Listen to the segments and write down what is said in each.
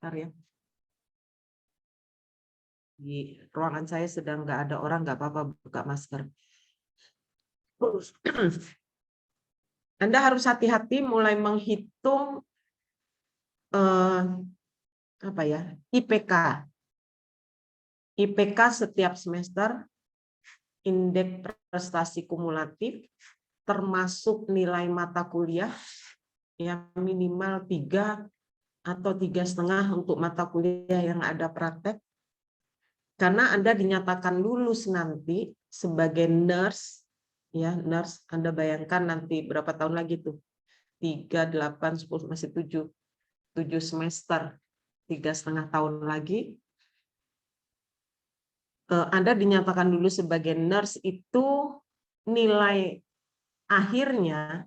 Bentar ya. Di ruangan saya sedang nggak ada orang, nggak apa-apa buka masker. Anda harus hati-hati mulai menghitung apa ya, IPK. IPK setiap semester, indeks prestasi kumulatif, termasuk nilai mata kuliah yang minimal 3 atau 3,5 untuk mata kuliah yang ada praktek. Karena Anda dinyatakan lulus nanti sebagai nurse, ya nurse, Anda bayangkan nanti berapa tahun lagi tuh? 3, 8, 10, masih 7 semester, 3,5 tahun lagi. Anda dinyatakan lulus sebagai nurse itu nilai akhirnya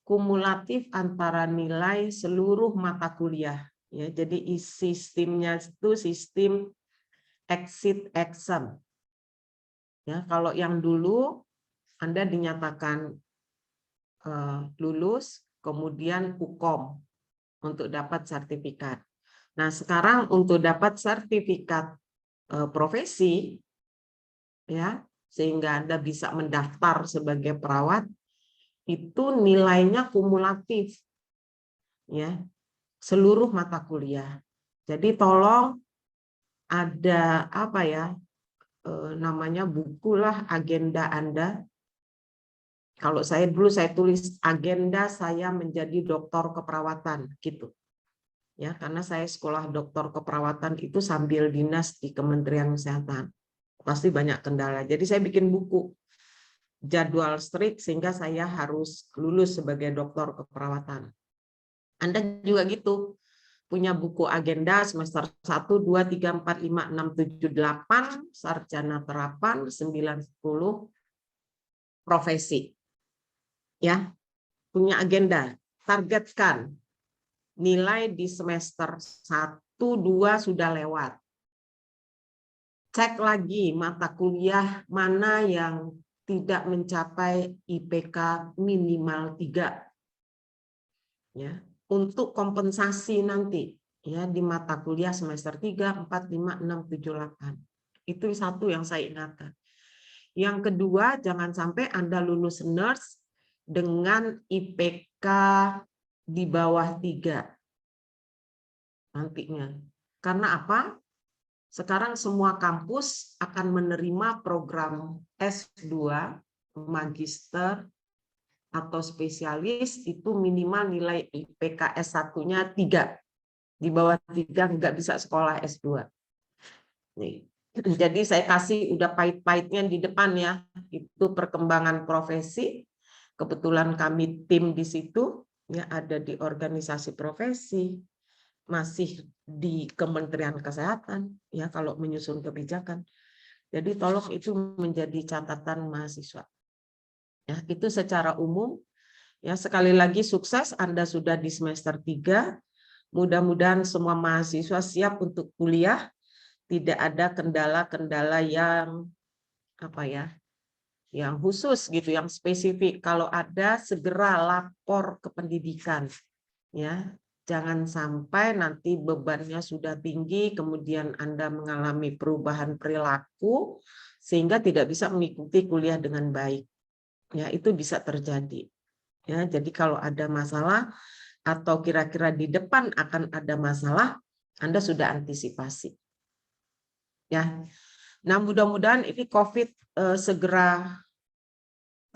kumulatif antara nilai seluruh mata kuliah. Ya, jadi sistemnya itu sistem exit exam. Ya, kalau yang dulu Anda dinyatakan lulus, kemudian UKOM untuk dapat sertifikat. Nah, sekarang untuk dapat sertifikat profesi, ya, sehingga Anda bisa mendaftar sebagai perawat, itu nilainya kumulatif, ya, seluruh mata kuliah. Jadi tolong ada apa ya, namanya bukulah agenda Anda. Kalau saya dulu saya tulis agenda saya menjadi dokter keperawatan gitu. Ya, karena saya sekolah dokter keperawatan itu sambil dinas di Kementerian Kesehatan. Pasti banyak kendala. Jadi saya bikin buku jadwal strict sehingga saya harus lulus sebagai dokter keperawatan. Anda juga gitu. Punya buku agenda semester 1, 2, 3, 4, 5, 6, 7, 8, sarjana terapan, 9, 10, profesi. Ya, punya agenda. Targetkan nilai di semester 1, 2 sudah lewat. Cek lagi mata kuliah mana yang tidak mencapai IPK minimal 3. Ya, untuk kompensasi nanti ya di mata kuliah semester 3, 4, 5, 6, 7, 8. Itu satu yang saya ingatkan. Yang kedua, jangan sampai Anda lulus nurse dengan IPK di bawah 3 nantinya. Karena apa? Sekarang semua kampus akan menerima program S2, magister, atau spesialis itu minimal nilai IPK S1-nya 3. Di bawah 3 nggak bisa sekolah S2. Nih. Jadi saya kasih udah pahit-pahitnya di depan ya. Itu perkembangan profesi. Kebetulan kami tim di situ, ya ada di organisasi profesi, masih di Kementerian Kesehatan ya kalau menyusun kebijakan. Jadi tolong itu menjadi catatan mahasiswa. Ya, itu secara umum. Ya, sekali lagi sukses Anda sudah di semester 3. Mudah-mudahan semua mahasiswa siap untuk kuliah. Tidak ada kendala-kendala yang apa ya? Yang khusus gitu, yang spesifik. Kalau ada segera lapor ke pendidikan. Ya, jangan sampai nanti bebannya sudah tinggi, kemudian Anda mengalami perubahan perilaku sehingga tidak bisa mengikuti kuliah dengan baik. Ya, itu bisa terjadi. Ya, jadi kalau ada masalah atau kira-kira di depan akan ada masalah, Anda sudah antisipasi. Ya. Nah, mudah-mudahan ini COVID segera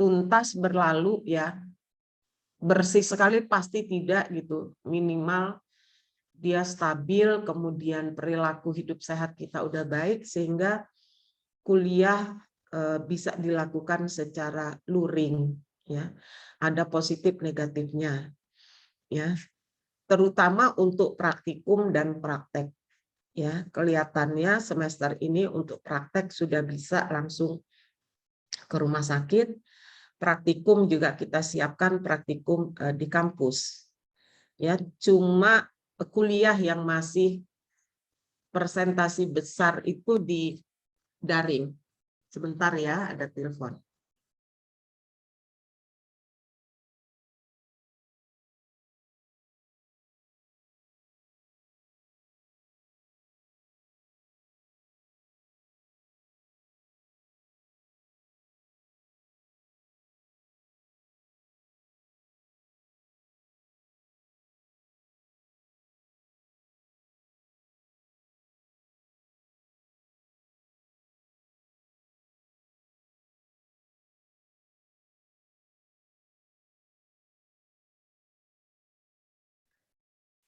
tuntas berlalu ya. Bersih sekali pasti tidak gitu. Minimal dia stabil, kemudian perilaku hidup sehat kita udah baik sehingga kuliah bisa dilakukan secara luring ya. Ada positif negatifnya ya. Terutama untuk praktikum dan praktek. Ya, kelihatannya semester ini untuk praktek sudah bisa langsung ke rumah sakit. Praktikum juga kita siapkan praktikum di kampus. Ya, cuma kuliah yang masih persentasi besar itu di daring. Sebentar ya, ada telepon.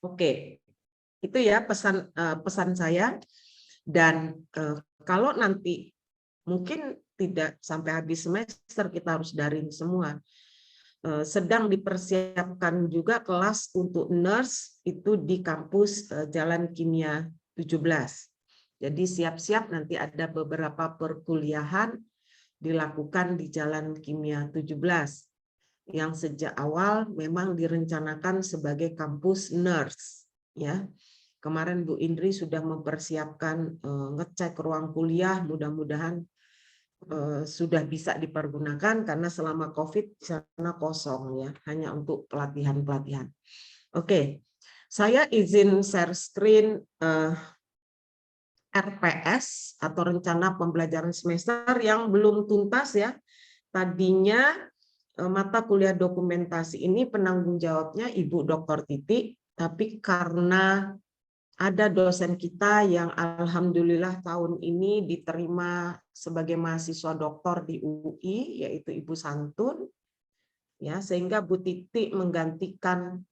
Oke, itu ya pesan saya. Dan kalau nanti mungkin tidak sampai habis semester kita harus daring semua. Sedang dipersiapkan juga kelas untuk nurse itu di kampus Jalan Kimia 17. Jadi siap-siap nanti ada beberapa perkuliahan dilakukan di Jalan Kimia 17 yang sejak awal memang direncanakan sebagai kampus nurse, ya. Kemarin Bu Indri sudah mempersiapkan ngecek ruang kuliah, mudah-mudahan sudah bisa dipergunakan karena selama COVID di sana kosong, ya, hanya untuk pelatihan-pelatihan. Oke, saya izin share screen RPS atau rencana pembelajaran semester yang belum tuntas, ya. Tadinya mata kuliah dokumentasi ini penanggung jawabnya Ibu Dr. Titi, tapi karena ada dosen kita yang alhamdulillah tahun ini diterima sebagai mahasiswa doktor di UI, yaitu Ibu Santun, ya, sehingga Bu Titi menggantikan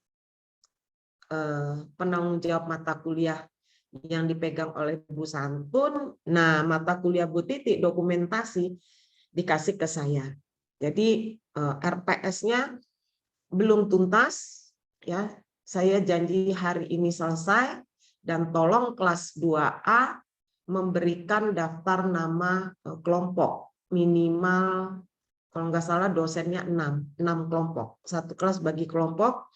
penanggung jawab mata kuliah yang dipegang oleh Bu Santun. Nah, mata kuliah Bu Titi dokumentasi dikasih ke saya. Jadi RPS-nya belum tuntas, ya. Saya janji hari ini selesai, dan tolong kelas 2A memberikan daftar nama kelompok minimal, kalau nggak salah dosennya 6 kelompok, satu kelas bagi kelompok.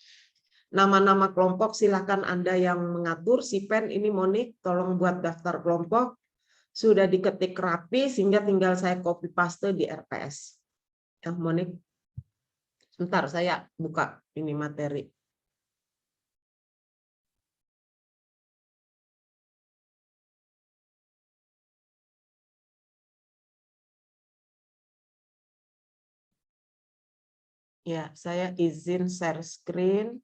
Nama-nama kelompok silakan Anda yang mengatur. Si Pen ini Monik, tolong buat daftar kelompok, sudah diketik rapi sehingga tinggal saya copy paste di RPS. Ya, Monik. Sebentar, saya buka ini materi. Ya, saya izin share screen,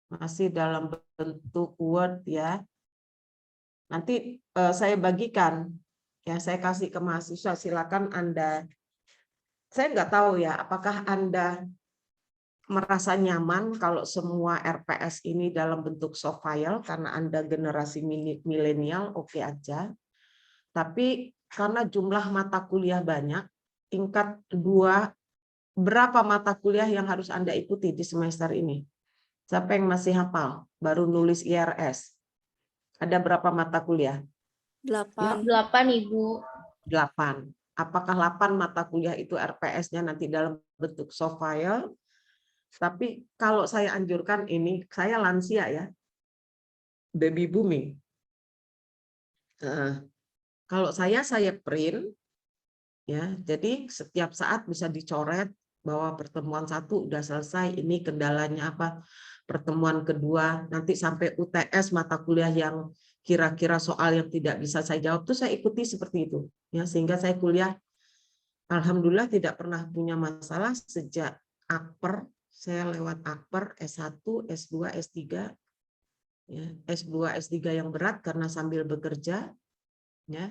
masih dalam bentuk Word, ya. Nanti saya bagikan, ya, saya kasih ke mahasiswa. Silakan Anda. Saya nggak tahu ya, apakah Anda merasa nyaman kalau semua RPS ini dalam bentuk soft file karena Anda generasi milenial, oke aja. Tapi karena jumlah mata kuliah banyak, tingkat 2, berapa mata kuliah yang harus Anda ikuti di semester ini? Siapa yang masih hafal? Baru nulis IRS. Ada berapa mata kuliah? 8. Ya, 8, Ibu. 8. Apakah 8 mata kuliah itu RPS-nya nanti dalam bentuk soft file? Tapi kalau saya anjurkan ini, saya lansia ya, baby booming. Kalau saya print, ya, jadi setiap saat bisa dicoret bahwa pertemuan 1 udah selesai, ini kendalanya apa, pertemuan kedua, nanti sampai UTS mata kuliah yang kira-kira soal yang tidak bisa saya jawab tuh saya ikuti seperti itu, ya, sehingga saya kuliah alhamdulillah tidak pernah punya masalah sejak Akper. Saya lewat Akper S1, S2, S3, ya, S2, S3 yang berat karena sambil bekerja, ya.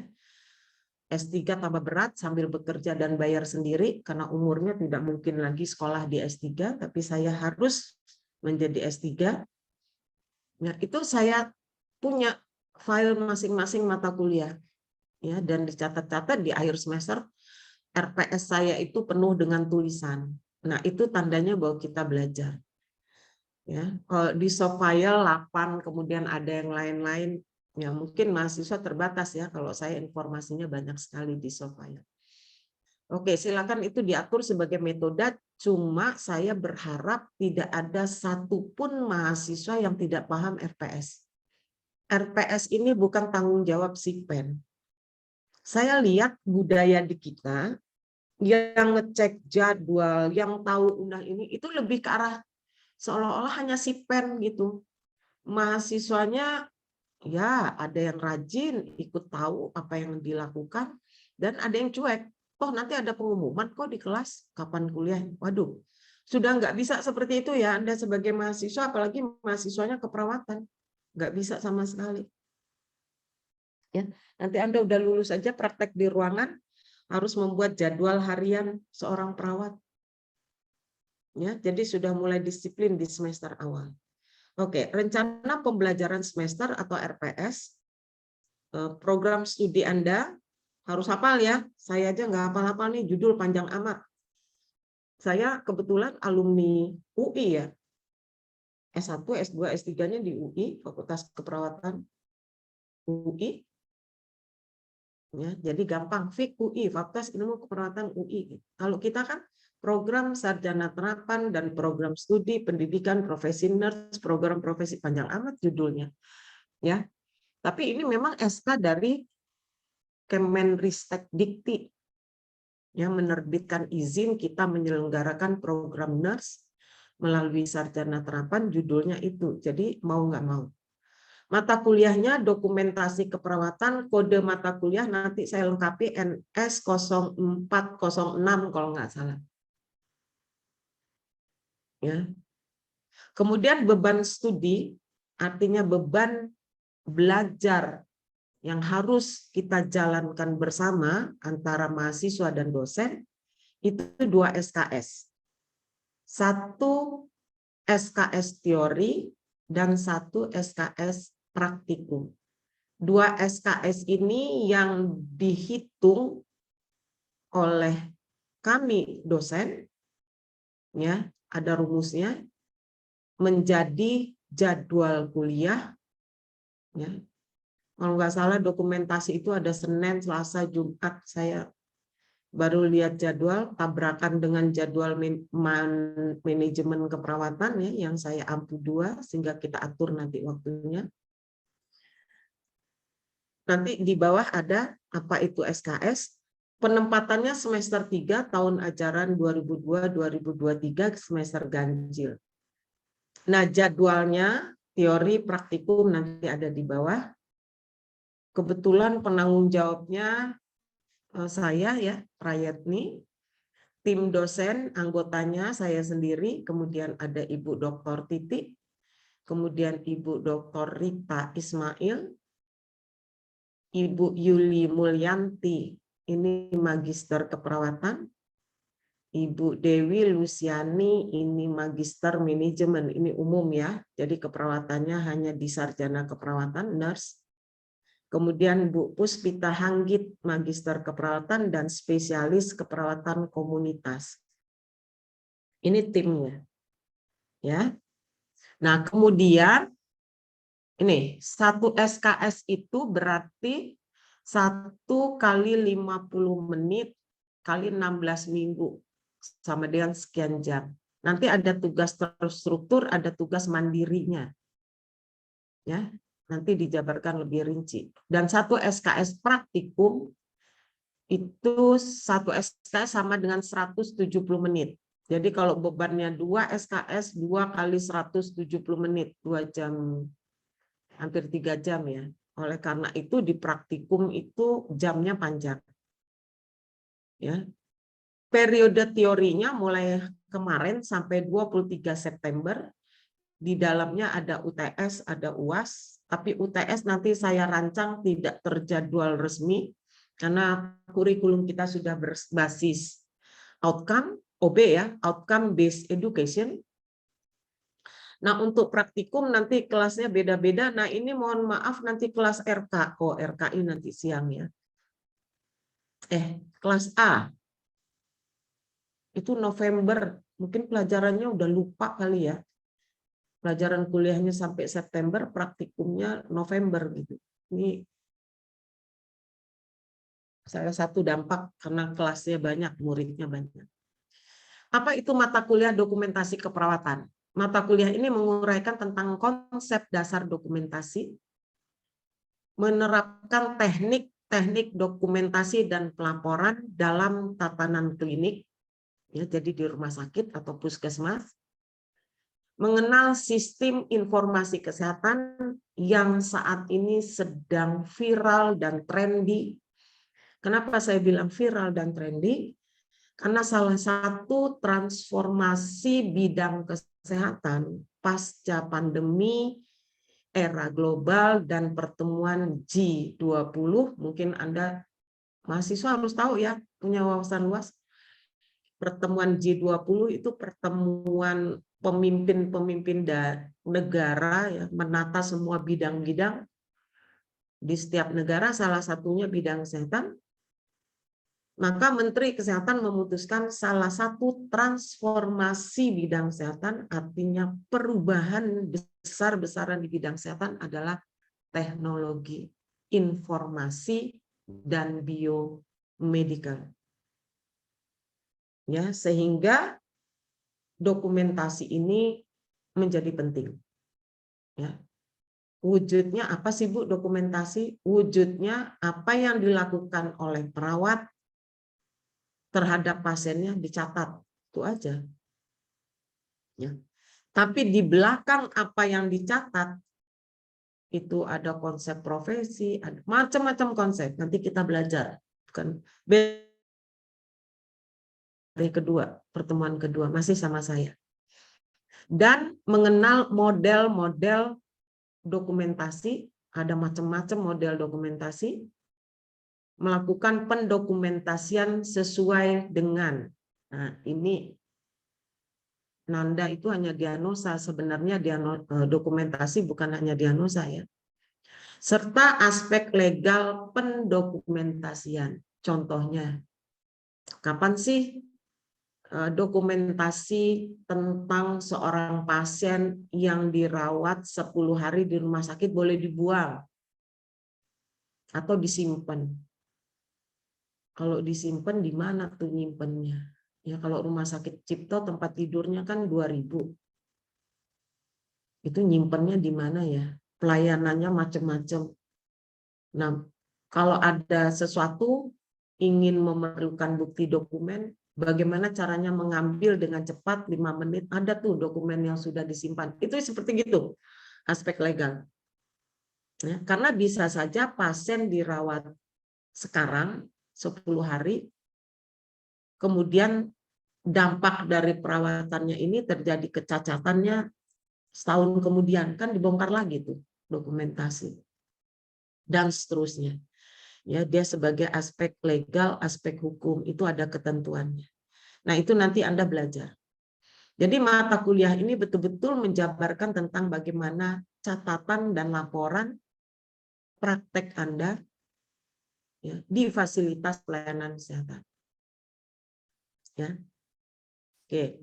S3 tambah berat sambil bekerja dan bayar sendiri karena umurnya tidak mungkin lagi sekolah di S3, tapi saya harus menjadi S3. Nah, itu saya punya file masing-masing mata kuliah, ya, dan dicatat-catat di akhir semester RPS saya itu penuh dengan tulisan. Nah, itu tandanya bahwa kita belajar. Ya, kalau di soft file 8, kemudian ada yang lain-lain, ya mungkin mahasiswa terbatas ya, kalau saya informasinya banyak sekali di soft file. Oke, silakan itu diatur sebagai metode, cuma saya berharap tidak ada satupun mahasiswa yang tidak paham RPS. RPS ini bukan tanggung jawab Sikpen. Saya lihat budaya di kita, yang ngecek jadwal, yang tahu undang ini, itu lebih ke arah seolah-olah hanya Sikpen gitu. Mahasiswanya ya ada yang rajin ikut tahu apa yang dilakukan dan ada yang cuek. Toh nanti ada pengumuman kok di kelas kapan kuliah. Waduh, sudah nggak bisa seperti itu ya Anda sebagai mahasiswa, apalagi mahasiswanya keperawatan, nggak bisa sama sekali. Ya, nanti Anda udah lulus aja praktek di ruangan harus membuat jadwal harian seorang perawat. Ya, jadi sudah mulai disiplin di semester awal. Oke, rencana pembelajaran semester atau RPS, program studi Anda harus hafal ya. Saya aja nggak hafal-hafal nih, judul panjang amat. Saya kebetulan alumni UI ya. S1, S2, S3-nya di UI, Fakultas Keperawatan UI. Ya, jadi gampang, FIK UI, Fakultas Ilmu Keperawatan UI. Kalau kita kan program sarjana terapan dan program studi pendidikan profesi nurse, program profesi panjang amat judulnya. Ya. Tapi ini memang SK dari Kemenristek Dikti yang menerbitkan izin kita menyelenggarakan program nurse melalui sarjana terapan, judulnya itu. Jadi mau nggak mau. Mata kuliahnya dokumentasi keperawatan, kode mata kuliah nanti saya lengkapi NS 0406 kalau nggak salah. Ya. Kemudian beban studi, artinya beban belajar yang harus kita jalankan bersama antara mahasiswa dan dosen, itu 2 SKS. 1 SKS teori dan 1 SKS praktikum. 2 SKS ini yang dihitung oleh kami dosen, ya, ada rumusnya, menjadi jadwal kuliah. Ya. Kalau nggak salah dokumentasi itu ada Senin, Selasa, Jumat. Saya baru lihat jadwal, tabrakan dengan jadwal manajemen keperawatan ya, yang saya ampu 2, sehingga kita atur nanti waktunya. Nanti di bawah ada apa itu SKS. Penempatannya semester 3 tahun ajaran 2002-2023 semester ganjil. Nah, jadwalnya teori praktikum nanti ada di bawah. Kebetulan penanggung jawabnya saya ya, Prayetni. Tim dosen anggotanya saya sendiri, kemudian ada Ibu Dr. Titi, kemudian Ibu Dr. Rita Ismail, Ibu Yuli Mulyanti, ini Magister Keperawatan, Ibu Dewi Luciani, ini Magister Manajemen, ini umum ya, jadi keperawatannya hanya di sarjana keperawatan, nurse. Kemudian Bu Puspita Hanggit, Magister Keperawatan dan Spesialis Keperawatan Komunitas. Ini timnya. Ya. Nah, kemudian ini 1 SKS itu berarti 1 kali 50 menit kali 16 minggu sama dengan sekian jam. Nanti ada tugas terstruktur, ada tugas mandirinya. Ya, nanti dijabarkan lebih rinci. Dan 1 SKS praktikum itu 1 SKS sama dengan 170 menit. Jadi kalau bebannya 2 SKS, 2 kali 170 menit, 2 jam, hampir 3 jam ya. Oleh karena itu di praktikum itu jamnya panjang. Ya. Periode teorinya mulai kemarin sampai 23 September. Di dalamnya ada UTS, ada UAS, tapi UTS nanti saya rancang tidak terjadwal resmi karena kurikulum kita sudah berbasis outcome, OB ya, outcome based education. Nah, untuk praktikum nanti kelasnya beda-beda. Nah, ini mohon maaf nanti kelas RK, RKI nanti siang ya. Kelas A itu November, mungkin pelajarannya udah lupa kali ya. Pelajaran kuliahnya sampai September, praktikumnya November gitu. Ini salah satu dampak karena kelasnya banyak, muridnya banyak. Apa itu mata kuliah dokumentasi keperawatan? Mata kuliah ini menguraikan tentang konsep dasar dokumentasi, menerapkan teknik dokumentasi dan pelaporan dalam tatanan klinik, ya, jadi di rumah sakit atau puskesmas, mengenal sistem informasi kesehatan yang saat ini sedang viral dan trendy. Kenapa saya bilang viral dan trendy? Karena salah satu transformasi bidang kesehatan pasca pandemi, era global, dan pertemuan G20, mungkin Anda mahasiswa harus tahu ya, punya wawasan luas. Pertemuan G20 itu pertemuan pemimpin-pemimpin negara ya, menata semua bidang-bidang di setiap negara, salah satunya bidang kesehatan. Maka Menteri Kesehatan memutuskan salah satu transformasi bidang kesehatan, artinya perubahan besar-besaran di bidang kesehatan adalah teknologi informasi dan biomedical. Ya, sehingga dokumentasi ini menjadi penting. Ya. Wujudnya apa sih Bu dokumentasi? Wujudnya apa yang dilakukan oleh perawat terhadap pasiennya dicatat, itu aja. Ya. Tapi di belakang apa yang dicatat itu ada konsep profesi, ada macam-macam konsep. Nanti kita belajar. Bukan hari kedua, pertemuan kedua masih sama saya. Dan mengenal model-model dokumentasi, ada macam-macam model dokumentasi, melakukan pendokumentasian sesuai dengan. Nah, ini Nanda itu hanya diagnosa, sebenarnya dokumentasi bukan hanya diagnosa ya. Serta aspek legal pendokumentasian. Contohnya, kapan sih dokumentasi tentang seorang pasien yang dirawat 10 hari di rumah sakit boleh dibuang atau disimpan? Kalau disimpan di mana tuh nyimpennya? Ya kalau rumah sakit Cipto tempat tidurnya kan 2000. Itu nyimpennya di mana ya? Pelayanannya macam-macam. Nah, kalau ada sesuatu ingin memerlukan bukti dokumen, bagaimana caranya mengambil dengan cepat 5 menit, ada tuh dokumen yang sudah disimpan. Itu seperti gitu, aspek legal. Ya, karena bisa saja pasien dirawat sekarang 10 hari, kemudian dampak dari perawatannya ini terjadi kecacatannya setahun kemudian, kan dibongkar lagi tuh dokumentasi. Dan seterusnya. Ya, dia sebagai aspek legal, aspek hukum, itu ada ketentuannya. Nah, itu nanti Anda belajar. Jadi mata kuliah ini betul-betul menjabarkan tentang bagaimana catatan dan laporan praktek Anda ya, di fasilitas pelayanan kesehatan. Ya. Oke.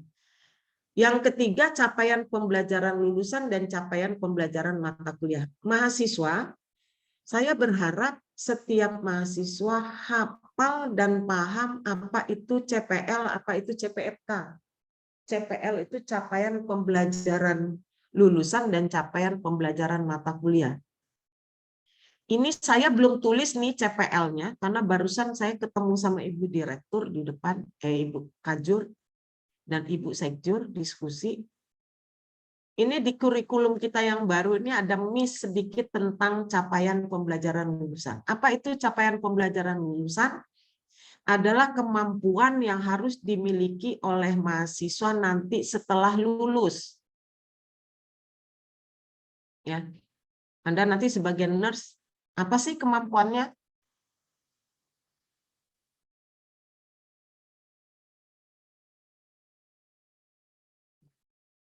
Yang ketiga, capaian pembelajaran lulusan dan capaian pembelajaran mata kuliah. Mahasiswa, saya berharap setiap mahasiswa hafal dan paham apa itu CPL, apa itu CPFK. CPL itu capaian pembelajaran lulusan dan capaian pembelajaran mata kuliah. Ini saya belum tulis nih CPL-nya, karena barusan saya ketemu sama Ibu Direktur di depan, Ibu Kajur dan Ibu Sekjur diskusi. Ini di kurikulum kita yang baru ini ada miss sedikit tentang capaian pembelajaran lulusan. Apa itu capaian pembelajaran lulusan? Adalah kemampuan yang harus dimiliki oleh mahasiswa nanti setelah lulus. Ya, Anda nanti sebagai nurse, apa sih kemampuannya?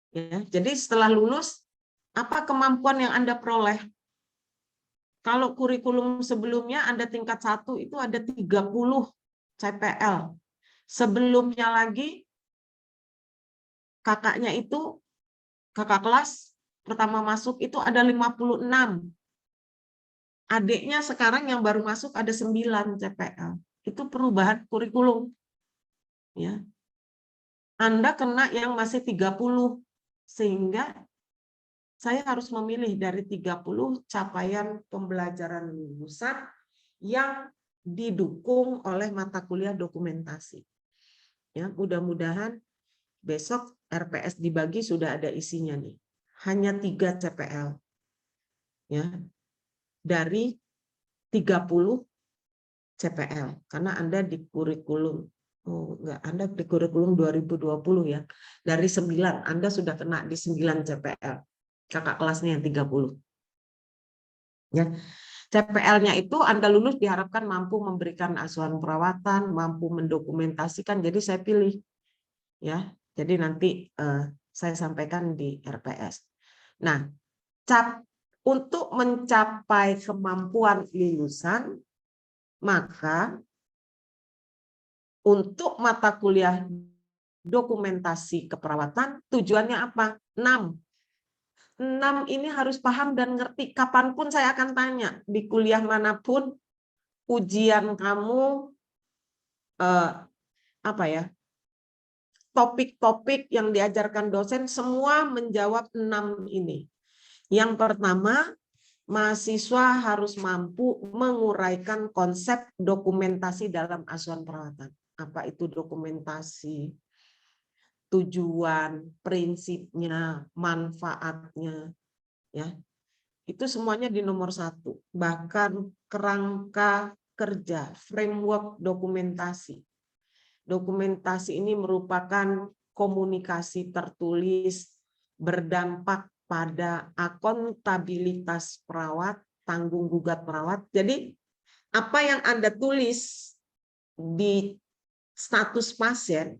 Ya, jadi setelah lulus, apa kemampuan yang Anda peroleh? Kalau kurikulum sebelumnya Anda tingkat 1 itu ada 30 CPL. Sebelumnya lagi kakaknya itu, kakak kelas pertama masuk itu ada 56. Adiknya sekarang yang baru masuk ada 9 CPL. Itu perubahan kurikulum. Ya. Anda kena yang masih 30. Sehingga saya harus memilih dari 30 capaian pembelajaran lulusan yang didukung oleh mata kuliah dokumentasi. Ya, mudah-mudahan besok RPS dibagi sudah ada isinya nih. Hanya 3 CPL. Ya. Dari 30 CPL. Karena Anda di kurikulum Anda di kurikulum 2020 ya. Dari 9 Anda sudah kena di 9 CPL. Kakak kelasnya yang 30. Ya. CPL-nya itu Anda lulus diharapkan mampu memberikan asuhan perawatan, mampu mendokumentasikan. Jadi saya pilih ya. Jadi nanti saya sampaikan di RPS. Nah, untuk mencapai kemampuan lulusan, maka untuk mata kuliah dokumentasi keperawatan tujuannya apa? 6 ini harus paham dan ngerti. Kapanpun saya akan tanya, di kuliah manapun, ujian kamu, topik-topik yang diajarkan dosen, semua menjawab 6 ini. Yang pertama, mahasiswa harus mampu menguraikan konsep dokumentasi dalam asuhan perawatan. Apa itu dokumentasi? Tujuan, prinsipnya, manfaatnya, ya. Itu semuanya di nomor 1. Bahkan kerangka kerja, framework dokumentasi. Dokumentasi ini merupakan komunikasi tertulis berdampak pada akuntabilitas perawat, tanggung gugat perawat. Jadi apa yang Anda tulis di status pasien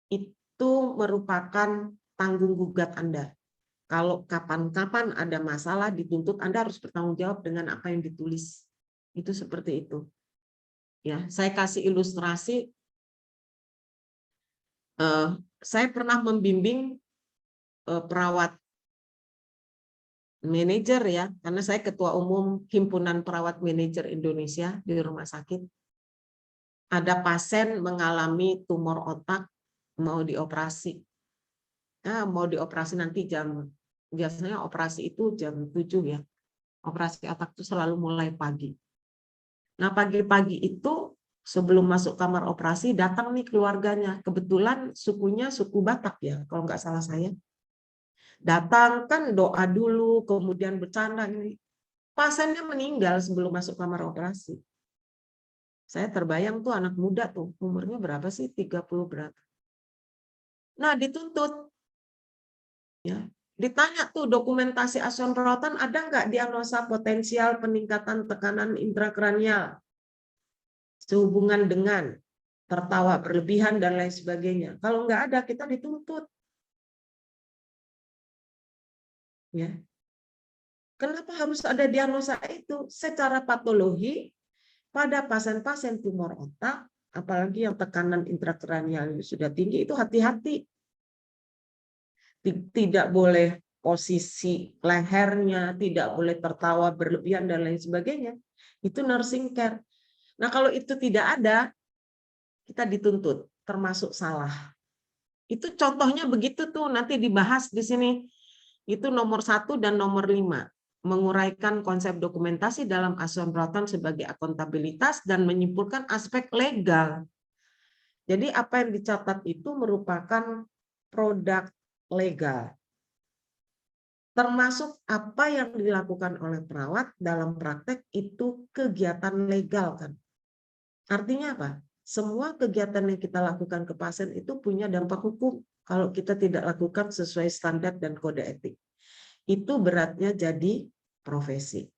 itu merupakan tanggung gugat Anda. Kalau kapan-kapan ada masalah dituntut, Anda harus bertanggung jawab dengan apa yang ditulis. Itu seperti itu. Ya, saya kasih ilustrasi. Saya pernah membimbing perawat manajer ya, karena saya ketua umum Himpunan Perawat Manajer Indonesia di rumah sakit. Ada pasien mengalami tumor otak, mau dioperasi. Mau dioperasi nanti biasanya operasi itu jam 7 ya. Operasi otak itu selalu mulai pagi. Nah, pagi-pagi itu sebelum masuk kamar operasi datang nih keluarganya. Kebetulan sukunya suku Batak ya, kalau nggak salah saya. Datang kan doa dulu, kemudian bercanda. Pasiennya meninggal sebelum masuk kamar operasi. Saya terbayang tuh anak muda tuh, umurnya berapa sih? 30 berapa. Nah, dituntut. Ya, ditanya tuh dokumentasi asuhan perawatan ada nggak diagnosa potensial peningkatan tekanan intrakranial sehubungan dengan tertawa berlebihan dan lain sebagainya. Kalau nggak ada, kita dituntut. Ya. Kenapa harus ada diagnosa itu? Secara patologi, pada pasien-pasien tumor otak, apalagi yang tekanan intrakranial sudah tinggi, itu hati-hati. Tidak boleh posisi lehernya, tidak boleh tertawa berlebihan, dan lain sebagainya. Itu nursing care. Nah, kalau itu tidak ada, kita dituntut, termasuk salah. Itu contohnya begitu tuh, nanti dibahas di sini. Itu nomor 1 dan nomor 5. Menguraikan konsep dokumentasi dalam asuhan perawatan sebagai akuntabilitas dan menyimpulkan aspek legal. Jadi apa yang dicatat itu merupakan produk legal. Termasuk apa yang dilakukan oleh perawat dalam praktek itu kegiatan legal kan. Artinya apa? Semua kegiatan yang kita lakukan ke pasien itu punya dampak hukum kalau kita tidak lakukan sesuai standar dan kode etik. Itu beratnya jadi profesi.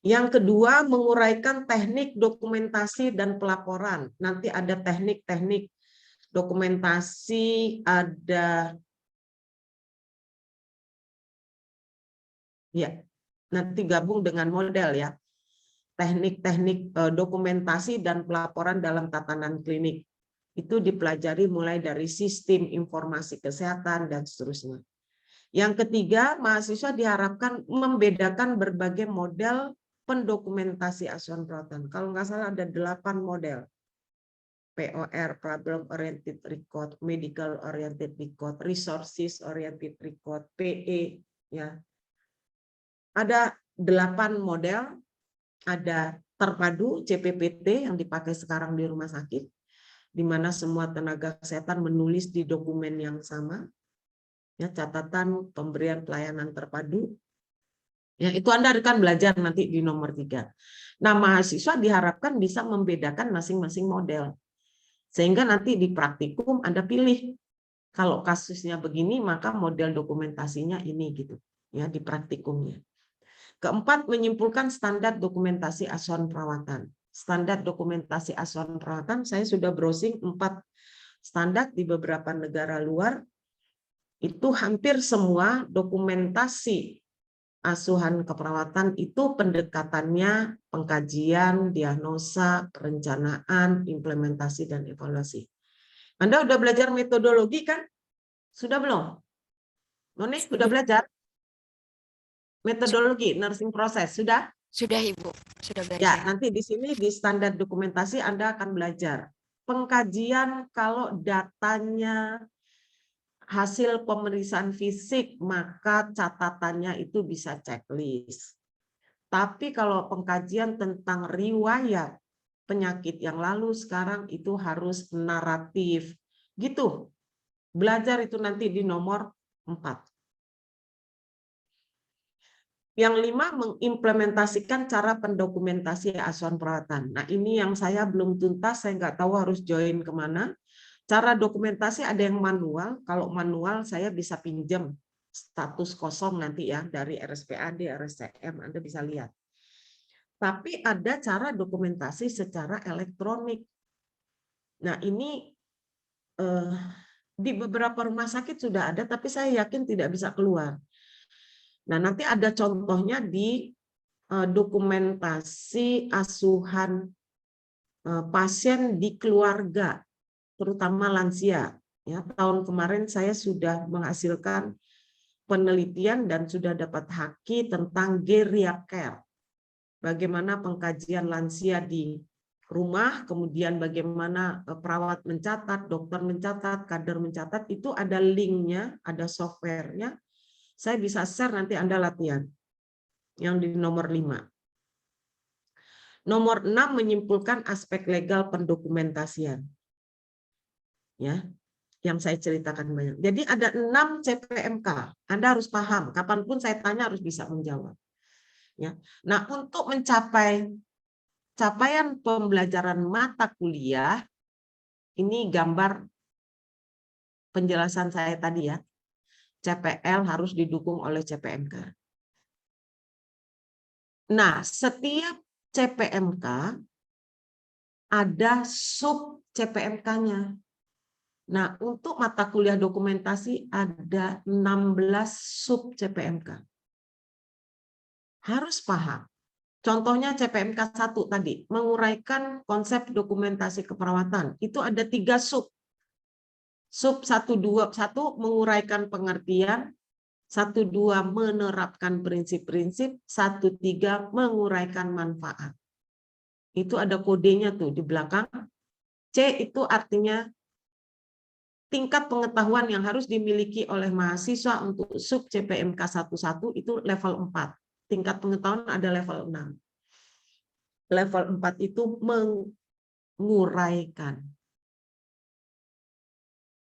Yang kedua, menguraikan teknik dokumentasi dan pelaporan. Nanti ada teknik-teknik dokumentasi, ada ya, nanti gabung dengan model ya. Teknik-teknik dokumentasi dan pelaporan dalam tatanan klinik. Itu dipelajari mulai dari sistem informasi kesehatan dan seterusnya. Yang ketiga, mahasiswa diharapkan membedakan berbagai model pendokumentasi asuhan perawatan. Kalau nggak salah ada 8 model. POR, Problem Oriented Record, Medical Oriented Record, Resources Oriented Record, PE. Ya. Ada 8 model, ada terpadu CPPT yang dipakai sekarang di rumah sakit, di mana semua tenaga kesehatan menulis di dokumen yang sama. Ya, catatan pemberian pelayanan terpadu. Ya, itu Anda akan belajar nanti di nomor 3. Nah, mahasiswa diharapkan bisa membedakan masing-masing model. Sehingga nanti di praktikum Anda pilih. Kalau kasusnya begini, maka model dokumentasinya ini gitu. Ya, di praktikumnya. Keempat, menyimpulkan standar dokumentasi asuhan perawatan. Standar dokumentasi asuhan perawatan, saya sudah browsing 4 standar di beberapa negara luar. itu hampir semua dokumentasi asuhan keperawatan itu pendekatannya pengkajian, diagnosa, perencanaan, implementasi, dan evaluasi. Anda udah belajar metodologi kan? Sudah belum? Moni, sudah belajar? Metodologi, nursing proses, sudah? Sudah Ibu, sudah Ya, belajar. nanti di sini di standar dokumentasi Anda akan belajar. Pengkajian kalau datanya hasil pemeriksaan fisik, maka catatannya itu bisa checklist. Tapi kalau pengkajian tentang riwayat penyakit yang lalu sekarang itu harus naratif. Gitu. Belajar itu nanti di nomor 4. Yang 5, mengimplementasikan cara pendokumentasi asuhan perawatan. Nah, ini yang saya belum tuntas, saya nggak tahu harus join kemana. Cara dokumentasi ada yang manual. Kalau manual saya bisa pinjam status kosong nanti ya dari RSPAD, RSCM, Anda bisa lihat. Tapi ada cara dokumentasi secara elektronik. Nah, ini di beberapa rumah sakit sudah ada, tapi saya yakin tidak bisa keluar. Nah, nanti ada contohnya di dokumentasi asuhan pasien di keluarga, terutama lansia. Ya, tahun kemarin saya sudah menghasilkan penelitian dan sudah dapat haki tentang geriatric care. Bagaimana pengkajian lansia di rumah, kemudian bagaimana perawat mencatat, dokter mencatat, kader mencatat, itu ada linknya, ada softwarenya. Saya bisa share nanti Anda latihan. Yang di nomor 5. Nomor 6, menyimpulkan aspek legal pendokumentasian. Ya, yang saya ceritakan banyak. Jadi ada 6 CPMK. Anda harus paham, kapanpun saya tanya harus bisa menjawab. Ya. Nah, untuk mencapai capaian pembelajaran mata kuliah, ini gambar penjelasan saya tadi ya. CPL harus didukung oleh CPMK. Nah, setiap CPMK ada sub CPMK-nya. Nah, untuk mata kuliah dokumentasi ada 16 sub CPMK. Harus paham. Contohnya CPMK 1 tadi, menguraikan konsep dokumentasi keperawatan. Itu ada 3 sub. Sub 1, 2, 1 menguraikan pengertian, 1, 2 menerapkan prinsip-prinsip, 1, 3 menguraikan manfaat. Itu ada kodenya tuh di belakang. C itu artinya tingkat pengetahuan yang harus dimiliki oleh mahasiswa untuk sub CPMK 11 itu level 4. Tingkat pengetahuan ada level 6. Level 4 itu menguraikan.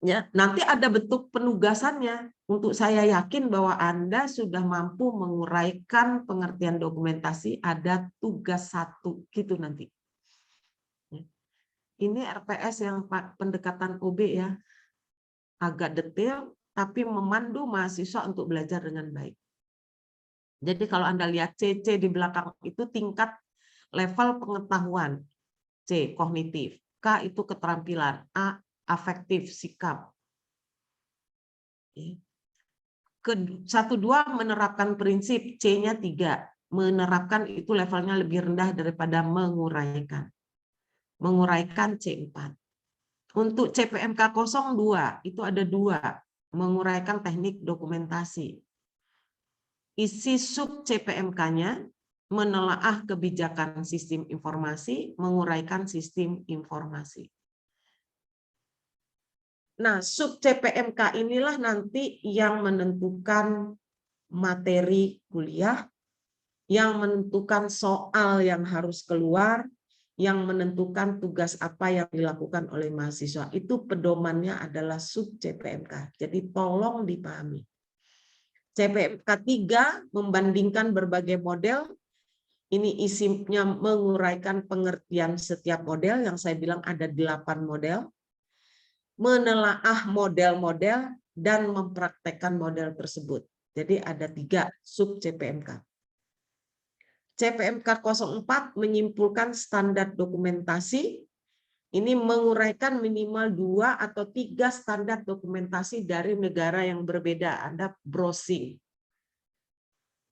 Ya, nanti ada bentuk penugasannya. Untuk saya yakin bahwa Anda sudah mampu menguraikan pengertian dokumentasi, ada tugas 1 gitu nanti. Ini RPS yang pendekatan OB ya. Agak detail, tapi memandu mahasiswa untuk belajar dengan baik. Jadi kalau Anda lihat CC di belakang itu tingkat level pengetahuan. C, kognitif. K itu keterampilan. A, afektif, sikap. 1, 2 menerapkan prinsip. C-nya 3. Menerapkan itu levelnya lebih rendah daripada menguraikan. Menguraikan C4. Untuk CPMK 02 itu ada 2, menguraikan teknik dokumentasi. Isi sub CPMK-nya menelaah kebijakan sistem informasi, menguraikan sistem informasi. Nah, sub CPMK inilah nanti yang menentukan materi kuliah, yang menentukan soal yang harus keluar, yang menentukan tugas apa yang dilakukan oleh mahasiswa. Itu pedomannya adalah sub CPMK. Jadi tolong dipahami. CPMK 3 membandingkan berbagai model. Ini isinya menguraikan pengertian setiap model, yang saya bilang ada 8 model. Menelaah model-model dan mempraktekkan model tersebut. Jadi ada 3 sub CPMK. CPMK 04 menyimpulkan standar dokumentasi Ini menguraikan minimal 2 atau 3 standar dokumentasi dari negara yang berbeda. Anda browsing.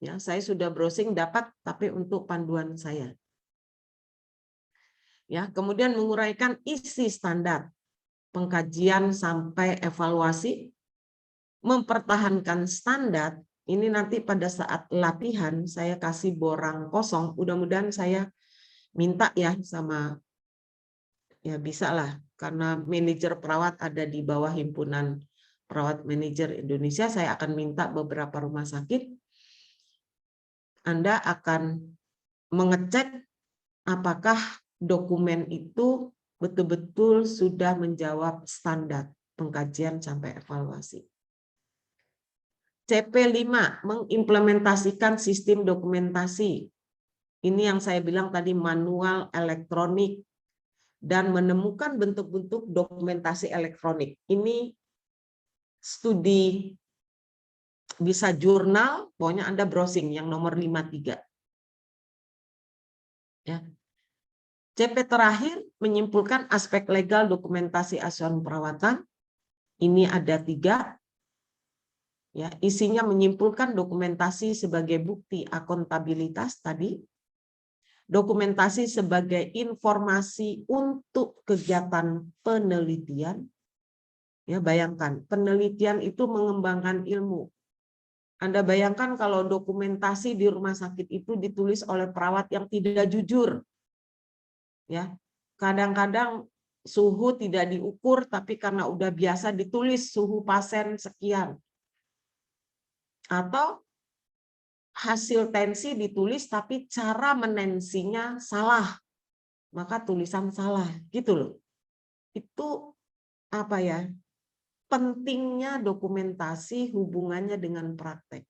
Ya, saya sudah browsing dapat, tapi untuk panduan saya. Ya, kemudian menguraikan isi standar, pengkajian sampai evaluasi, mempertahankan standar. Ini nanti pada saat latihan saya kasih borang kosong. Mudah-mudahan saya minta ya sama, ya bisa lah, karena manajer perawat ada di bawah himpunan perawat manajer Indonesia. Saya akan minta beberapa rumah sakit, Anda akan mengecek apakah dokumen itu betul-betul sudah menjawab standar pengkajian sampai evaluasi. CP5, mengimplementasikan sistem dokumentasi. Ini yang saya bilang tadi, manual, elektronik, dan menemukan bentuk-bentuk dokumentasi elektronik. Ini studi, bisa jurnal, pokoknya Anda browsing yang nomor 53. Ya. CP terakhir, menyimpulkan aspek legal dokumentasi asuhan perawatan. Ini ada 3. Ya, isinya menyimpulkan dokumentasi sebagai bukti akuntabilitas tadi, dokumentasi sebagai informasi untuk kegiatan penelitian. Ya, bayangkan, penelitian itu mengembangkan ilmu. Anda bayangkan kalau dokumentasi di rumah sakit itu ditulis oleh perawat yang tidak jujur. Ya, kadang-kadang suhu tidak diukur, tapi karena udah biasa ditulis suhu pasien sekian. Atau hasil tensi ditulis tapi cara menensinya salah, maka tulisan salah, gitu loh. Itu apa ya? Pentingnya dokumentasi hubungannya dengan praktek.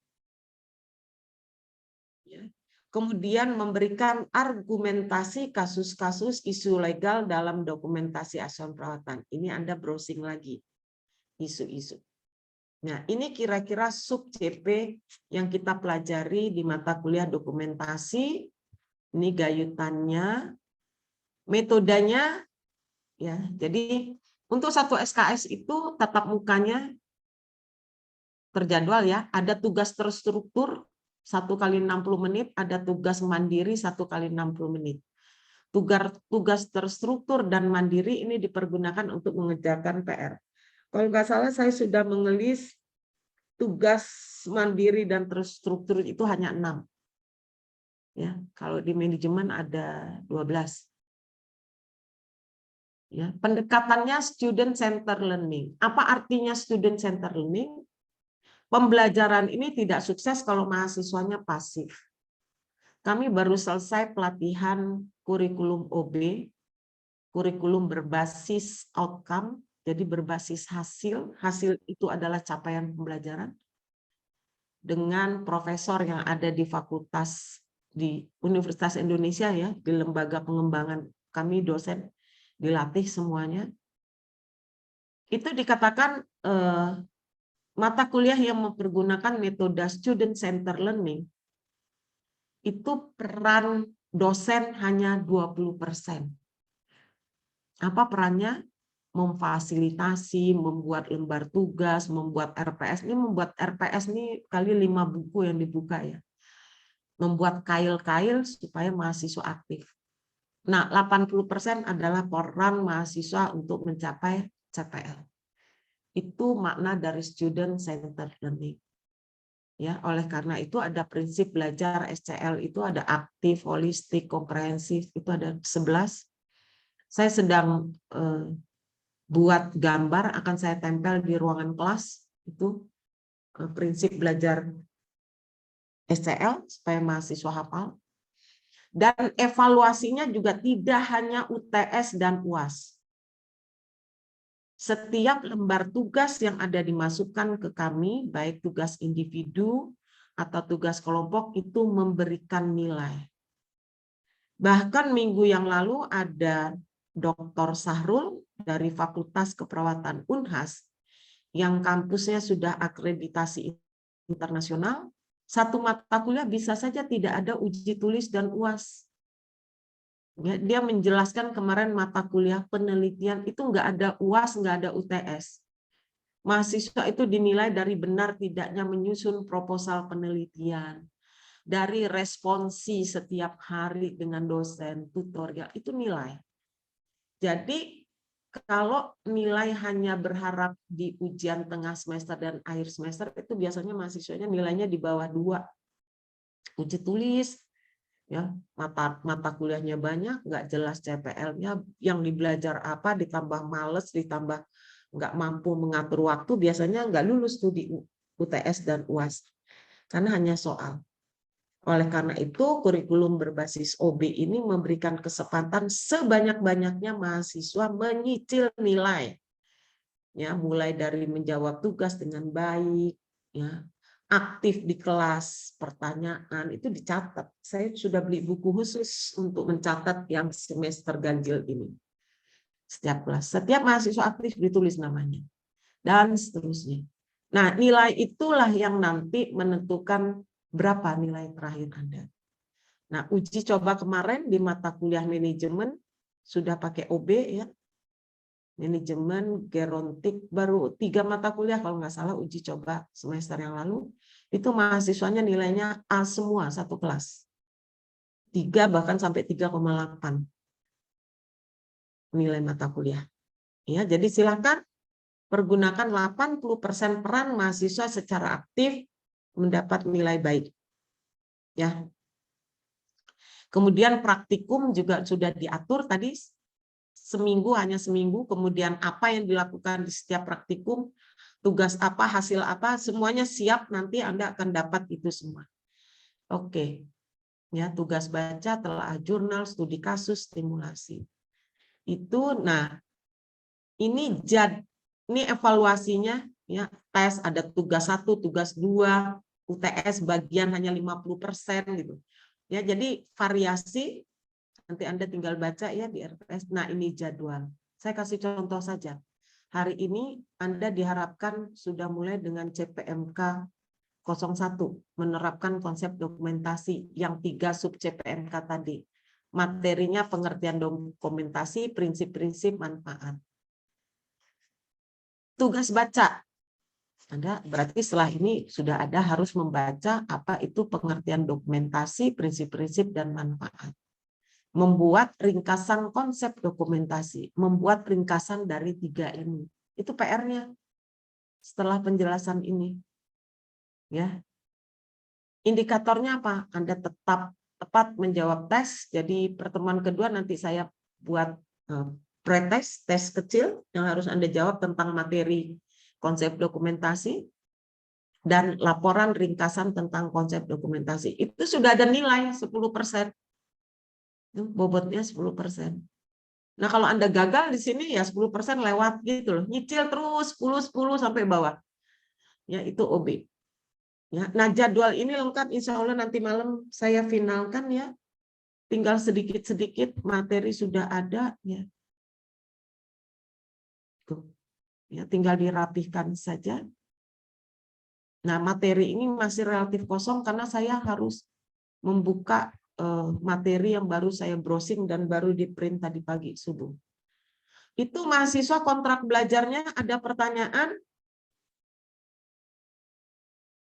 Ya. Kemudian memberikan argumentasi kasus-kasus isu legal dalam dokumentasi asuhan perawatan. Ini Anda browsing lagi isu-isu. Nah, ini kira-kira sub CP yang kita pelajari di mata kuliah dokumentasi. Ini gayutannya, metodenya, ya. Jadi untuk satu SKS itu tatap mukanya terjadwal ya. Ada tugas terstruktur 1 kali 60 menit, ada tugas mandiri 1 kali 60 menit. Tugas terstruktur dan mandiri ini dipergunakan untuk mengerjakan PR. Kalau nggak salah saya sudah mengelis tugas mandiri dan terstruktur itu hanya 6. Ya, kalau di manajemen ada 12. Ya, pendekatannya student center learning. Apa artinya student center learning? Pembelajaran ini tidak sukses kalau mahasiswanya pasif. Kami baru selesai pelatihan kurikulum OB, kurikulum berbasis outcome, jadi berbasis hasil. Hasil itu adalah capaian pembelajaran. Dengan profesor yang ada di fakultas di Universitas Indonesia ya, di lembaga pengembangan kami dosen dilatih semuanya. Itu dikatakan mata kuliah yang mempergunakan metode student center learning itu peran dosen hanya 20%. Apa perannya? Memfasilitasi, membuat lembar tugas, membuat RPS. Ini membuat RPS ini kali 5 buku yang dibuka ya. Membuat kail-kail supaya mahasiswa aktif. Nah, 80% adalah peran mahasiswa untuk mencapai CPL. Itu makna dari student centered learning. Ya, oleh karena itu ada prinsip belajar SCL itu ada aktif, holistik, komprehensif, itu ada 11. Saya sedang buat gambar, akan saya tempel di ruangan kelas, itu prinsip belajar SCL supaya mahasiswa hafal. Dan evaluasinya juga tidak hanya UTS dan UAS. Setiap lembar tugas yang ada dimasukkan ke kami, baik tugas individu atau tugas kelompok, itu memberikan nilai. Bahkan minggu yang lalu ada Dr. Sahrul dari Fakultas Keperawatan Unhas yang kampusnya sudah akreditasi internasional, satu mata kuliah bisa saja tidak ada uji tulis dan UAS. Ya, dia menjelaskan kemarin mata kuliah penelitian itu nggak ada UAS, nggak ada UTS. Mahasiswa itu dinilai dari benar tidaknya menyusun proposal penelitian, dari responsi setiap hari dengan dosen, tutorial, itu nilai. Jadi kalau nilai hanya berharap di ujian tengah semester dan akhir semester, itu biasanya mahasiswanya nilainya di bawah 2. Uji tulis, ya mata kuliahnya banyak, nggak jelas CPL-nya, yang dibelajar apa, ditambah males, ditambah nggak mampu mengatur waktu, biasanya nggak lulus tuh di UTS dan UAS, karena hanya soal. Oleh karena itu, kurikulum berbasis OB ini memberikan kesempatan sebanyak-banyaknya mahasiswa menyicil nilai, ya mulai dari menjawab tugas dengan baik, ya aktif di kelas, pertanyaan itu dicatat. Saya sudah beli buku khusus untuk mencatat yang semester ganjil ini. Setiap kelas, setiap mahasiswa aktif ditulis namanya, dan seterusnya. Nah, nilai itulah yang nanti menentukan berapa nilai terakhir Anda. Nah, uji coba kemarin di mata kuliah manajemen sudah pakai OB, ya. Manajemen, gerontik, baru 3 mata kuliah kalau nggak salah uji coba semester yang lalu, itu mahasiswanya nilainya A semua satu kelas. 3 bahkan sampai 3,8 nilai mata kuliah. Ya, jadi silakan pergunakan 80% peran mahasiswa secara aktif mendapat nilai baik. Ya. Kemudian praktikum juga sudah diatur tadi, seminggu, hanya seminggu, kemudian apa yang dilakukan di setiap praktikum, tugas apa, hasil apa, semuanya siap, nanti Anda akan dapat itu semua. Oke, ya tugas baca, telaah jurnal, studi kasus, stimulasi. Itu, nah, ini evaluasinya, ya tes ada tugas 1, tugas 2, UTS bagian hanya 50% gitu. Ya, jadi variasi. Nanti Anda tinggal baca ya di RPS. Nah, ini jadwal. Saya kasih contoh saja. Hari ini Anda diharapkan sudah mulai dengan CPMK 01, menerapkan konsep dokumentasi yang 3 sub CPMK tadi. Materinya pengertian dokumentasi, prinsip-prinsip, manfaat. Tugas baca. Anda berarti setelah ini sudah ada harus membaca apa itu pengertian dokumentasi, prinsip-prinsip, dan manfaat. Membuat ringkasan konsep dokumentasi, membuat ringkasan dari 3 ini. Itu PR-nya setelah penjelasan ini. Ya. Indikatornya apa? Anda tetap tepat menjawab tes. Jadi pertemuan kedua nanti saya buat pretest, tes kecil yang harus Anda jawab tentang materi konsep dokumentasi dan laporan ringkasan tentang konsep dokumentasi. Itu sudah ada nilai 10%. Bobotnya 10%. Nah, kalau Anda gagal di sini ya 10% lewat gitu loh. Nyicil terus 10 sampai bawah. Ya, itu OB. Ya. Nah, jadwal ini lengkap, insya Allah nanti malam saya finalkan ya. Tinggal sedikit-sedikit materi sudah ada ya. Tuh. Ya, tinggal dirapihkan saja. Nah, materi ini masih relatif kosong karena saya harus membuka materi yang baru saya browsing dan baru di print tadi pagi subuh. Itu mahasiswa kontrak belajarnya ada pertanyaan.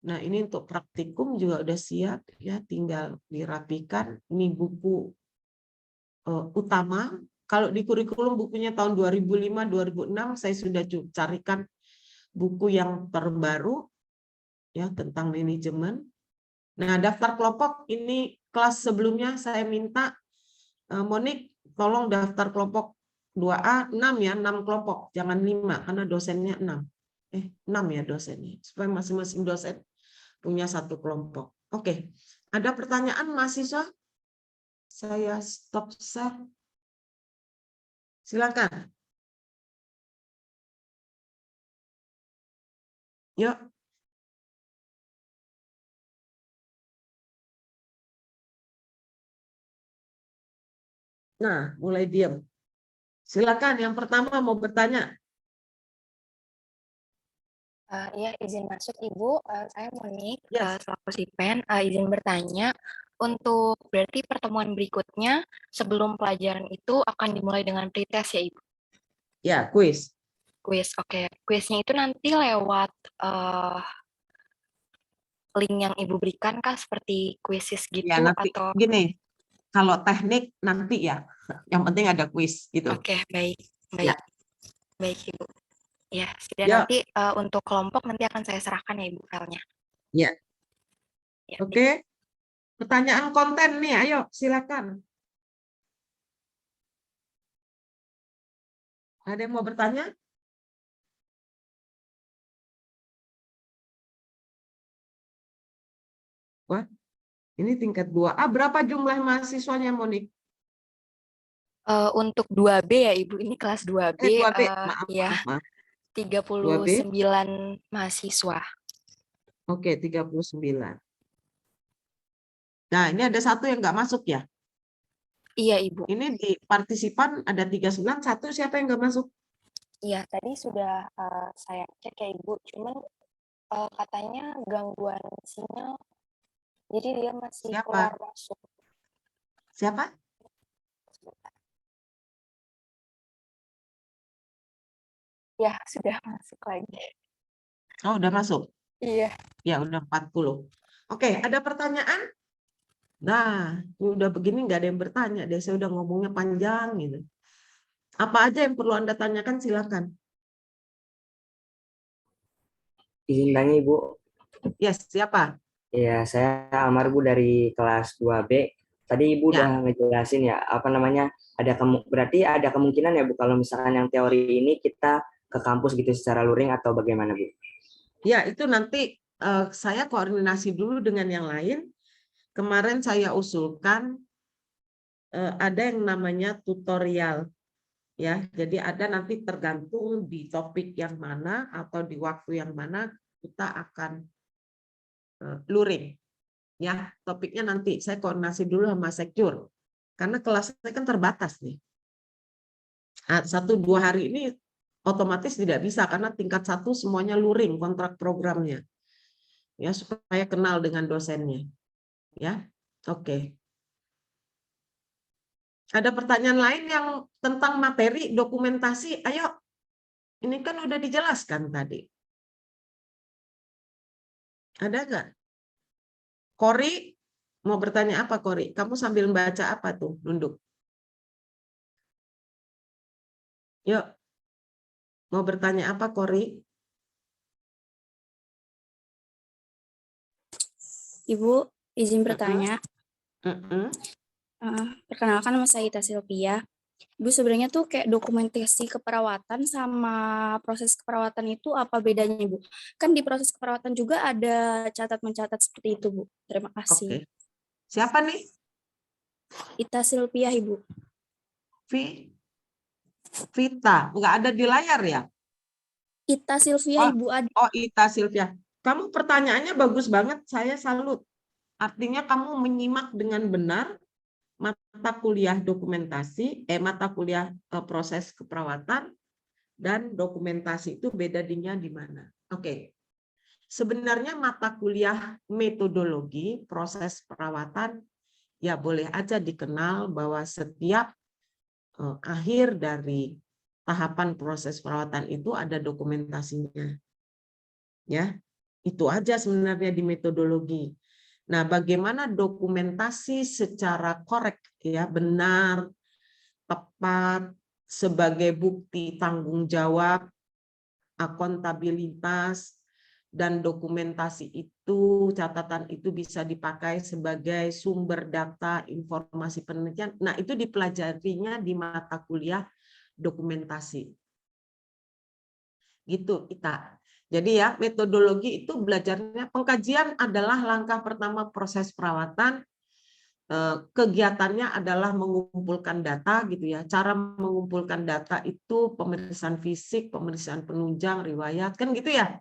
Nah, ini untuk praktikum juga udah siap ya, tinggal dirapikan. Ini buku utama. Kalau di kurikulum bukunya tahun 2005, 2006 saya sudah carikan buku yang terbaru ya tentang manajemen. Nah, daftar kelompok ini kelas sebelumnya saya minta Monik tolong daftar kelompok 2A 6 ya, 6 kelompok, jangan 5 karena dosennya 6. 6 ya dosennya, supaya masing-masing dosen punya 1 kelompok. Oke, ada pertanyaan mahasiswa? Saya stop share. Silakan. Yuk. Nah, mulai diam. Silakan, yang pertama mau bertanya. Ya, izin masuk Ibu. Saya Monik, Yes. selaku Sipen, izin bertanya. Untuk berarti pertemuan berikutnya sebelum pelajaran itu akan dimulai dengan pretest ya Ibu? Ya, kuis. Kuis, oke. Kuisnya itu nanti lewat link yang Ibu berikan kah seperti kuisis Ya, gitu nanti atau? gini, kalau teknik nanti ya, yang penting ada kuis gitu. Oke, baik, Ya, baik, baik Ibu. Ya, sudah ya, nanti untuk kelompok nanti akan saya serahkan ya Ibu filenya. ya. Ya, Oke. Pertanyaan konten nih, ayo silakan. Ada yang mau bertanya? Wah, ini tingkat 2A. Berapa jumlah mahasiswanya, Monik? Untuk 2B ya Ibu, ini kelas 2B 2B. Maaf, ya maaf, maaf. 2B. 39 mahasiswa. Oke, 39. Nah, ini ada satu yang nggak masuk ya? Iya Ibu. Ini di partisipan ada 39, satu siapa yang nggak masuk? Iya, tadi sudah saya cek ya Ibu, cuman katanya gangguan sinyal, jadi dia masih Siapa? keluar masuk. Siapa? Ya, sudah masuk lagi. Oh, udah masuk. Iya. Ya, udah 40. Oke, ada pertanyaan? Nah, ini udah begini nggak ada yang bertanya deh. Saya udah ngomongnya panjang gitu. Apa aja yang perlu Anda tanyakan, silakan. Izin tanya Ibu. Yes, siapa? Ya, saya Amar Bu dari kelas 2B. Tadi Ibu Ya, udah ngejelasin ya, apa namanya, berarti ada kemungkinan ya Bu, kalau misalkan yang teori ini kita ke kampus gitu secara luring atau bagaimana Bu? ya itu nanti saya koordinasi dulu dengan yang lain. Kemarin saya usulkan ada yang namanya tutorial. Ya, jadi ada nanti tergantung di topik yang mana atau di waktu yang mana kita akan luring. Ya, topiknya nanti saya koordinasi dulu sama Sekjur. Karena kelasnya kan terbatas nih. 1-2 hari ini otomatis tidak bisa karena tingkat 1 semuanya luring kontrak programnya. Ya, supaya kenal dengan dosennya. Ya. Oke. Ada pertanyaan lain yang tentang materi dokumentasi? Ayo. Ini kan udah dijelaskan tadi. Ada nggak? Kori, mau bertanya apa Kori? Kamu sambil baca apa tuh? Nunduk. Yuk. Mau bertanya apa Kori? Ibu, izin bertanya. Perkenalkan, nama saya Ita Silvia. Ibu, sebenarnya tuh kayak dokumentasi keperawatan sama proses keperawatan itu apa bedanya, Bu? Kan di proses keperawatan juga ada catat-mencatat seperti itu, Bu. Terima kasih. Oke. Siapa nih? Ita Silvia, Ibu. Vita. Nggak ada di layar ya? Ita Silvia, Ibu ada. Oh, Ita Silvia. Kamu pertanyaannya bagus banget. Saya salut. Artinya kamu menyimak dengan benar mata kuliah dokumentasi, mata kuliah proses keperawatan, dan dokumentasi itu bedanya di mana. Oke. Sebenarnya mata kuliah metodologi proses perawatan ya boleh aja dikenal bahwa setiap akhir dari tahapan proses perawatan itu ada dokumentasinya. Ya, itu aja sebenarnya di metodologi. Nah, bagaimana dokumentasi secara korek ya, benar, tepat sebagai bukti tanggung jawab, akuntabilitas, dan dokumentasi itu, catatan itu bisa dipakai sebagai sumber data informasi penelitian. Nah, itu dipelajarinya di mata kuliah dokumentasi. Gitu, kita. Jadi ya, metodologi itu belajarnya, pengkajian adalah langkah pertama proses perawatan. Kegiatannya adalah mengumpulkan data gitu ya. Cara mengumpulkan data itu pemeriksaan fisik, pemeriksaan penunjang, riwayat, kan gitu ya.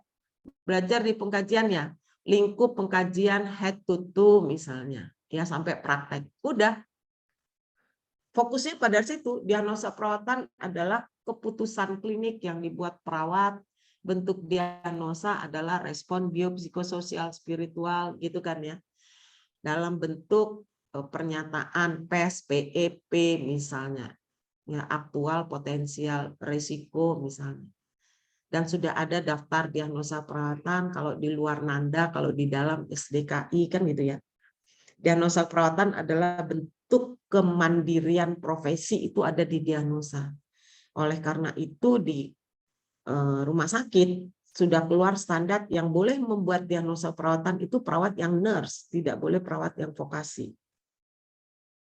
Belajar di pengkajian ya. Lingkup pengkajian head to toe misalnya, ya sampai praktek. Udah. Fokusnya pada situ, diagnosa perawatan adalah keputusan klinik yang dibuat perawat, bentuk diagnosa adalah respon biopsikososial spiritual gitu kan ya. Dalam bentuk pernyataan PES, PEP misalnya, ya aktual, potensial, risiko misalnya. Dan sudah ada daftar diagnosa perawatan kalau di luar Nanda, kalau di dalam SDKI kan gitu ya. Diagnosa perawatan adalah bentuk kemandirian profesi, itu ada di diagnosa. Oleh karena itu di rumah sakit sudah keluar standar yang boleh membuat diagnosa perawatan itu perawat yang nurse, tidak boleh perawat yang vokasi.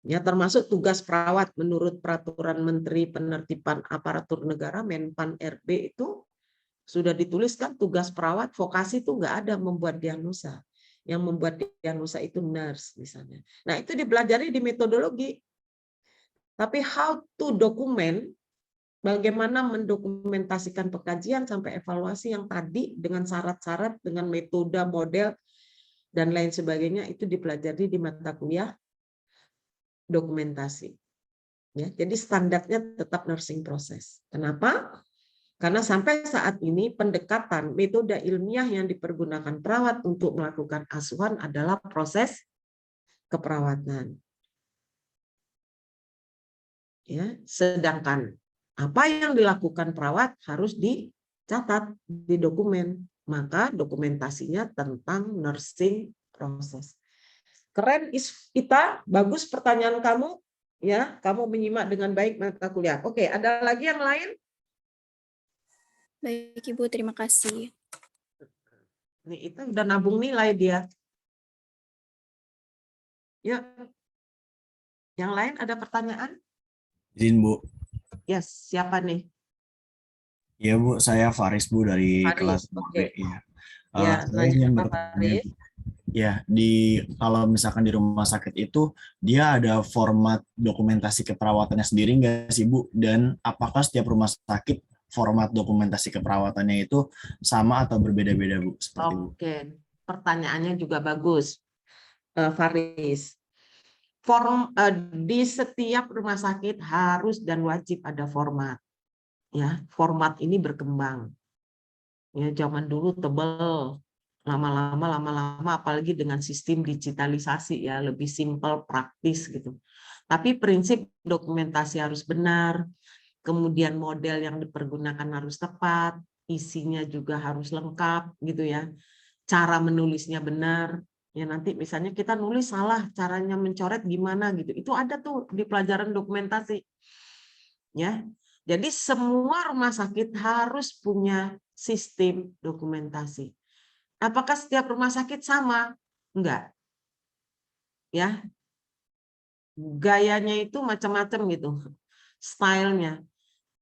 Ya, termasuk tugas perawat menurut Peraturan Menteri Penertiban Aparatur Negara Menpan RB itu sudah dituliskan tugas perawat vokasi itu nggak ada membuat diagnosa. Yang membuat diagnosa itu nurse misalnya. Nah, itu dipelajari di metodologi. Tapi how to dokumen, bagaimana mendokumentasikan pengkajian sampai evaluasi yang tadi dengan syarat-syarat, dengan metode, model, dan lain sebagainya itu dipelajari di mata kuliah dokumentasi. Ya, jadi standarnya tetap nursing proses. Kenapa? Karena sampai saat ini pendekatan metode ilmiah yang dipergunakan perawat untuk melakukan asuhan adalah proses keperawatan. Ya, sedangkan apa yang dilakukan perawat harus dicatat di dokumen. Maka dokumentasinya tentang nursing proses. Keren Ita, bagus pertanyaan kamu. Ya, kamu menyimak dengan baik mata kuliah. Oke, ada lagi yang lain? Baik, Ibu, terima kasih. Nih, itu udah nabung nilai dia. Ya. Yang lain ada pertanyaan? Izin, Bu. Yes, siapa nih? Iya, Bu, saya Faris, Bu, dari Faris, kelas oke. B. Ya. Ya, Saya ingin lanjut Pak bertanya, Faris. ya, kalau misalkan di rumah sakit itu, dia ada format dokumentasi keperawatannya sendiri nggak sih, Bu? Dan apakah setiap rumah sakit format dokumentasi keperawatannya itu sama atau berbeda-beda, Bu? Seperti Bu. Oke, pertanyaannya juga bagus, Faris. Di setiap rumah sakit harus dan wajib ada format. Ya, format ini berkembang. Ya, zaman dulu tebal, lama-lama apalagi dengan sistem digitalisasi ya lebih simpel, praktis gitu. Tapi prinsip dokumentasi harus benar, kemudian model yang dipergunakan harus tepat, isinya juga harus lengkap gitu ya. Cara menulisnya benar. Ya nanti misalnya kita nulis salah, caranya mencoret gimana gitu. Itu ada tuh di pelajaran dokumentasi. Ya. Jadi semua rumah sakit harus punya sistem dokumentasi. Apakah setiap rumah sakit sama? Enggak. Ya. Gayanya itu macam-macam gitu. Stylenya.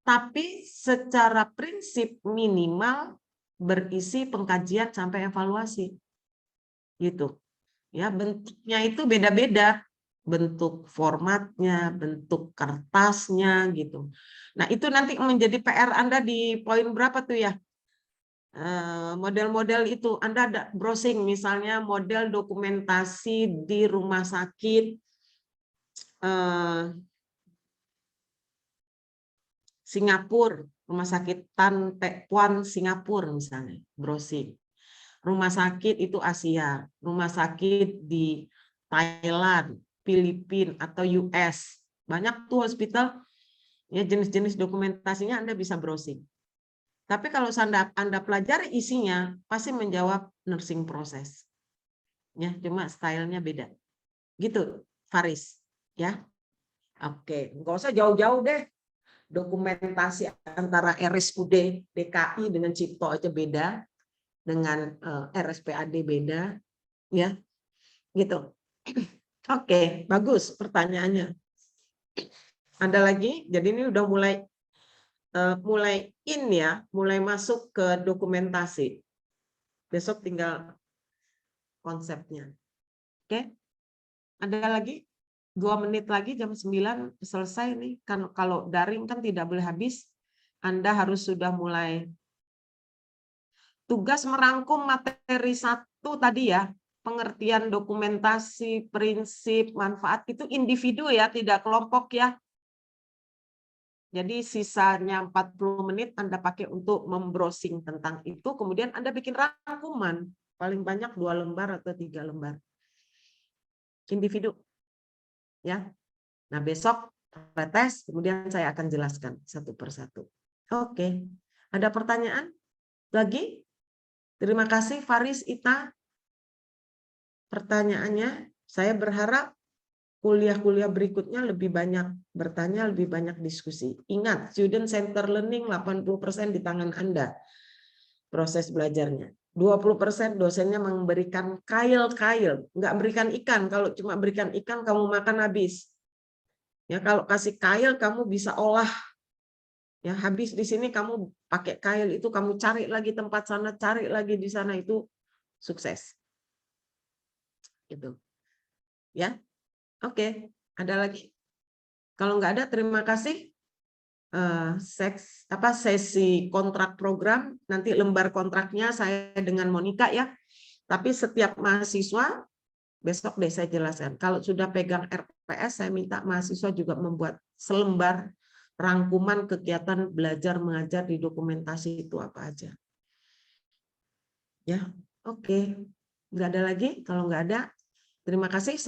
Tapi secara prinsip minimal berisi pengkajian sampai evaluasi. Gitu. Ya, bentuknya itu beda-beda. Bentuk formatnya, bentuk kertasnya gitu. Nah, itu nanti menjadi PR Anda di poin berapa tuh ya? Model-model itu Anda ada browsing misalnya model dokumentasi di rumah sakit Singapura, rumah sakit Tan Teck Puan Singapura misalnya, browsing. Rumah sakit itu Asia, rumah sakit di Thailand, Filipina atau US. Banyak tuh hospital ya jenis-jenis dokumentasinya Anda bisa browsing. Tapi kalau Anda pelajari isinya, pasti menjawab nursing proses. Ya, cuma stylenya beda. Gitu, Faris. Ya, oke. Nggak usah jauh-jauh deh. Dokumentasi antara RSUD DKI dengan Cipto aja beda, dengan RSPAD beda, ya, gitu. Oke, bagus pertanyaannya. Ada lagi? Jadi ini udah mulai in ya, mulai masuk ke dokumentasi. Besok tinggal konsepnya. Oke, ada lagi? 2 menit lagi jam 9 selesai nih. Kan kalau daring kan tidak boleh habis. Anda harus sudah mulai. Tugas merangkum materi 1 tadi ya, pengertian dokumentasi, prinsip, manfaat itu individu ya, tidak kelompok ya. Jadi sisanya 40 menit Anda pakai untuk membrowsing tentang itu, kemudian Anda bikin rangkuman, paling banyak 2 lembar atau 3 lembar. Individu. Ya. Nah, besok tes, kemudian saya akan jelaskan satu persatu. Oke. Ada pertanyaan lagi? Terima kasih Faris, Ita. Pertanyaannya, saya berharap kuliah-kuliah berikutnya lebih banyak bertanya, lebih banyak diskusi. Ingat, student center learning 80% di tangan Anda proses belajarnya. 20% dosennya memberikan kail-kail, nggak berikan ikan. Kalau cuma berikan ikan, kamu makan habis. Ya, kalau kasih kail, kamu bisa olah. Ya, habis di sini kamu pakai kail itu, kamu cari lagi tempat sana, cari lagi di sana, itu sukses. Gitu. Ya, oke. Ada lagi? Kalau nggak ada, terima kasih. Sesi kontrak program, nanti lembar kontraknya saya dengan Monica ya. Tapi setiap mahasiswa, besok deh saya jelaskan. Kalau sudah pegang RPS, saya minta mahasiswa juga membuat selembar rangkuman kegiatan belajar mengajar di dokumentasi itu apa aja. Ya, oke. Nggak ada lagi? Kalau nggak ada, terima kasih. Saya